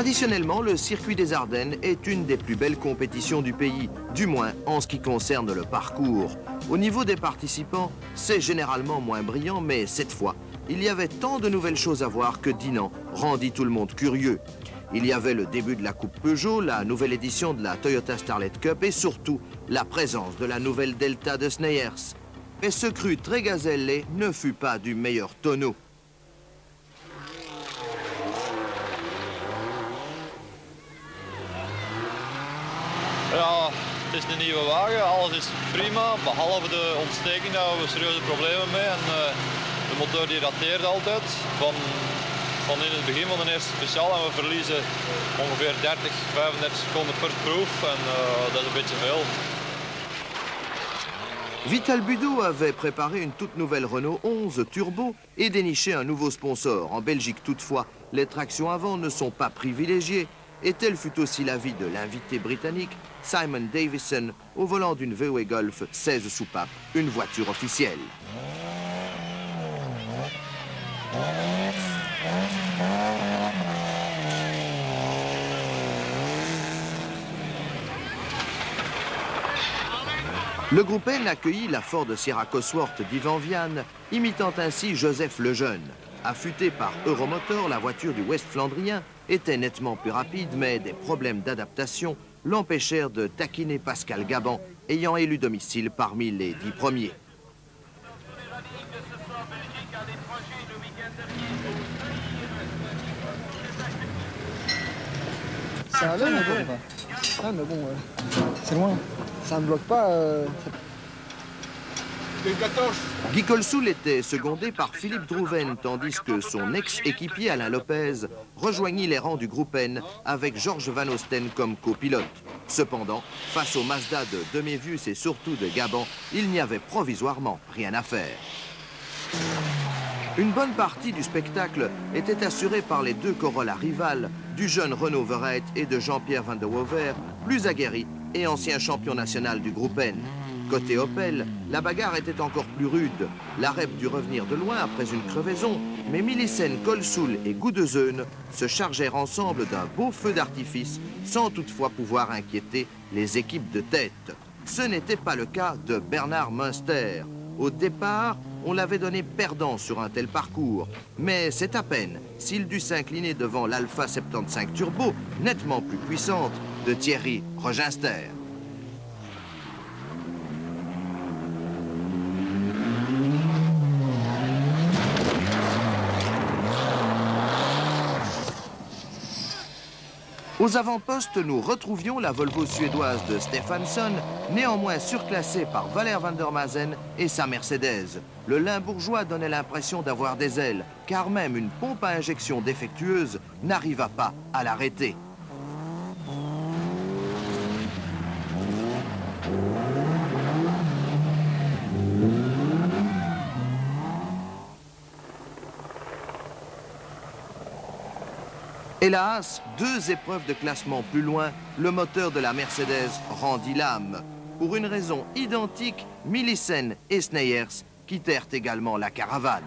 Traditionnellement, le circuit des Ardennes est une des plus belles compétitions du pays, du moins en ce qui concerne le parcours. Au niveau des participants, c'est généralement moins brillant, mais cette fois, il y avait tant de nouvelles choses à voir que Dinan rendit tout le monde curieux. Il y avait le début de la Coupe Peugeot, la nouvelle édition de la Toyota Starlet Cup et surtout la présence de la nouvelle Delta de Sneyers. Mais ce cru très gazellé ne fut pas du meilleur tonneau. Ja, het is een nieuwe wagen, alles is prima, behalve de ontsteking, daar hebben we serieuze problemen mee. En de motor die rateert altijd van in het begin van de eerste speciaal en we verliezen ongeveer 30, 35 seconden per proef en dat is een beetje veel. Vital Budo avait préparé une toute nouvelle Renault 11 Turbo et déniché un nouveau sponsor. En Belgique toutefois, les tractions avant ne sont pas privilégiées. Et tel fut aussi l'avis de l'invité britannique Simon Davison au volant d'une VW Golf 16 soupapes, une voiture officielle. Le groupe N accueillit la Ford Sierra Cosworth d'Yvan Vianne, imitant ainsi Joseph Lejeune. Affûtée par Euromotor, la voiture du West Flandrien était nettement plus rapide, mais des problèmes d'adaptation l'empêchèrent de taquiner Pascal Gabon, ayant élu domicile parmi les 10 premiers. Ça allait, mais bon, ah, mais bon, c'est loin. Ça ne bloque pas. Guy Colsoul était secondé par Philippe Drouven, tandis que son ex-équipier Alain Lopez rejoignit les rangs du groupe N avec Georges Van Osten comme copilote. Cependant, face au Mazda de Demévius et surtout de Gabon, il n'y avait provisoirement rien à faire. Une bonne partie du spectacle était assurée par les deux Corolla rivales, du jeune Renaud Verreit et de Jean-Pierre Van de Wover, plus aguerri et ancien champion national du groupe N. Côté Opel, la bagarre était encore plus rude. La REP dut revenir de loin après une crevaison, mais Millicen, Colsoul et Goudezeune se chargèrent ensemble d'un beau feu d'artifice, sans toutefois pouvoir inquiéter les équipes de tête. Ce n'était pas le cas de Bernard Münster. Au départ, on l'avait donné perdant sur un tel parcours, mais c'est à peine s'il dut s'incliner devant l'Alpha 75 Turbo, nettement plus puissante, de Thierry Reginster. Aux avant-postes, nous retrouvions la Volvo suédoise de Stefansson, néanmoins surclassée par Valère van der Mazen et sa Mercedes. Le Limbourgeois donnait l'impression d'avoir des ailes, car même une pompe à injection défectueuse n'arriva pas à l'arrêter. Hélas, 2 épreuves de classement plus loin, le moteur de la Mercedes rendit l'âme. Pour une raison identique, Millicen et Sneyers quittèrent également la caravane.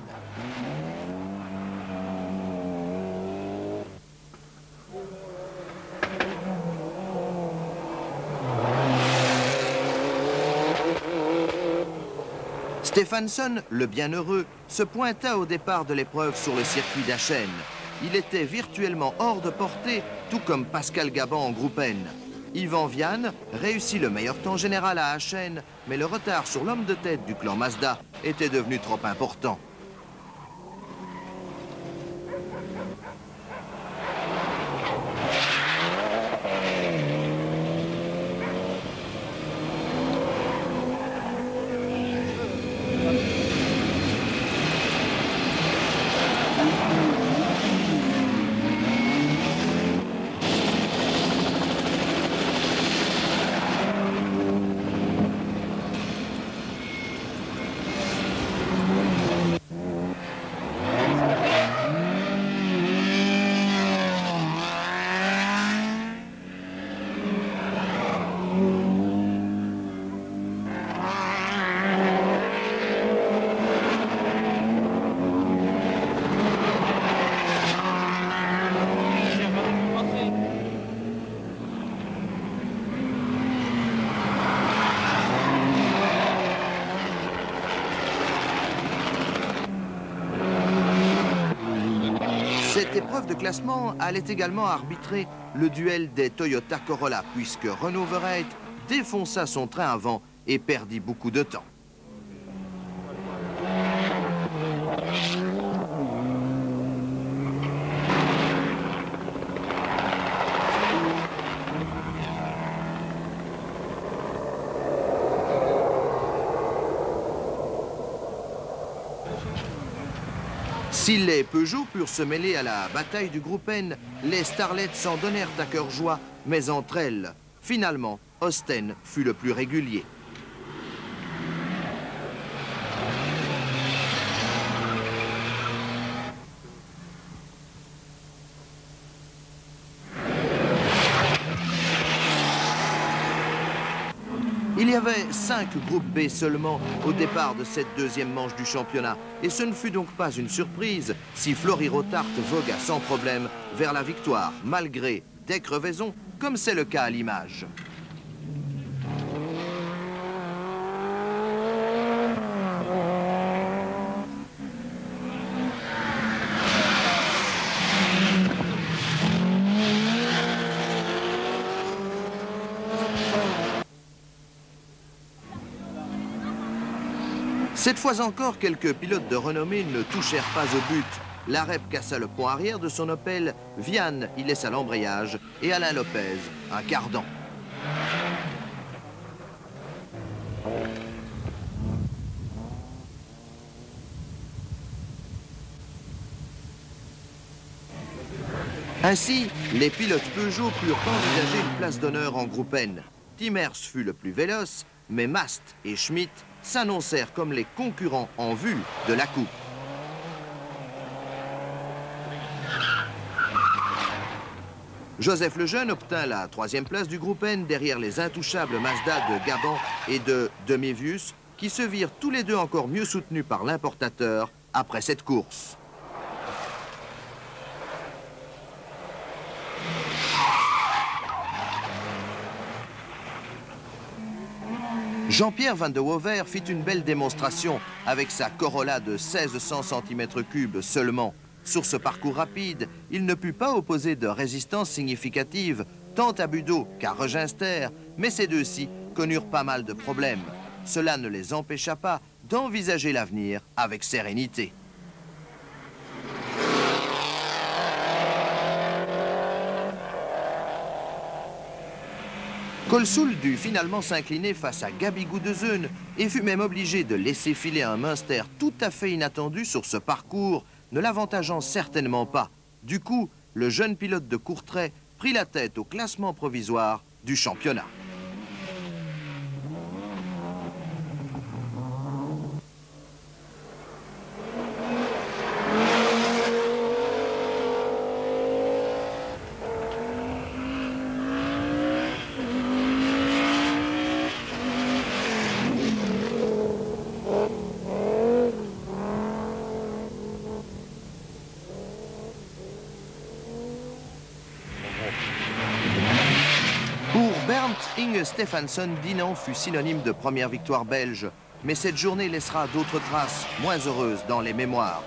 Stefansson, le bienheureux, se pointa au départ de l'épreuve sur le circuit d'Achen. Il était virtuellement hors de portée, tout comme Pascal Gabon en groupe N. Yvan Vianne réussit le meilleur temps général à Achen, mais le retard sur l'homme de tête du clan Mazda était devenu trop important. de classement allait également arbitrer le duel des Toyota Corolla, puisque Renault Verreit défonça son train avant et perdit beaucoup de temps. Si les Peugeot purent se mêler à la bataille du groupe N, les Starlets s'en donnèrent à cœur joie, mais entre elles, finalement, Osten fut le plus régulier. Il y avait 5 groupes B seulement au départ de cette deuxième manche du championnat. Et ce ne fut donc pas une surprise si Flory Rotart vogua sans problème vers la victoire, malgré des crevaisons, comme c'est le cas à l'image. Cette fois encore, quelques pilotes de renommée ne touchèrent pas au but. Lareb cassa le pont arrière de son Opel, Vian y laissa l'embrayage et Alain Lopez un cardan. Ainsi, les pilotes Peugeot purent envisager une place d'honneur en groupe N. Timmers fut le plus véloce, mais Mast et Schmidt s'annoncèrent comme les concurrents en vue de la coupe. Joseph Lejeune obtint la 3e place du groupe N derrière les intouchables Mazda de Gabon et de Demivius, qui se virent tous les deux encore mieux soutenus par l'importateur après cette course. Jean-Pierre Van de Wover fit une belle démonstration avec sa Corolla de 1600 cm3 seulement. Sur ce parcours rapide, il ne put pas opposer de résistance significative tant à Budeau qu'à Reginster, mais ces deux-ci connurent pas mal de problèmes. Cela ne les empêcha pas d'envisager l'avenir avec sérénité. Colsoul dut finalement s'incliner face à Gabi Gudezun et fut même obligé de laisser filer un Münster tout à fait inattendu sur ce parcours, ne l'avantageant certainement pas. Du coup, le jeune pilote de Courtrai prit la tête au classement provisoire du championnat. Inge Stefansson Dinan fut synonyme de première victoire belge, mais cette journée laissera d'autres traces moins heureuses dans les mémoires.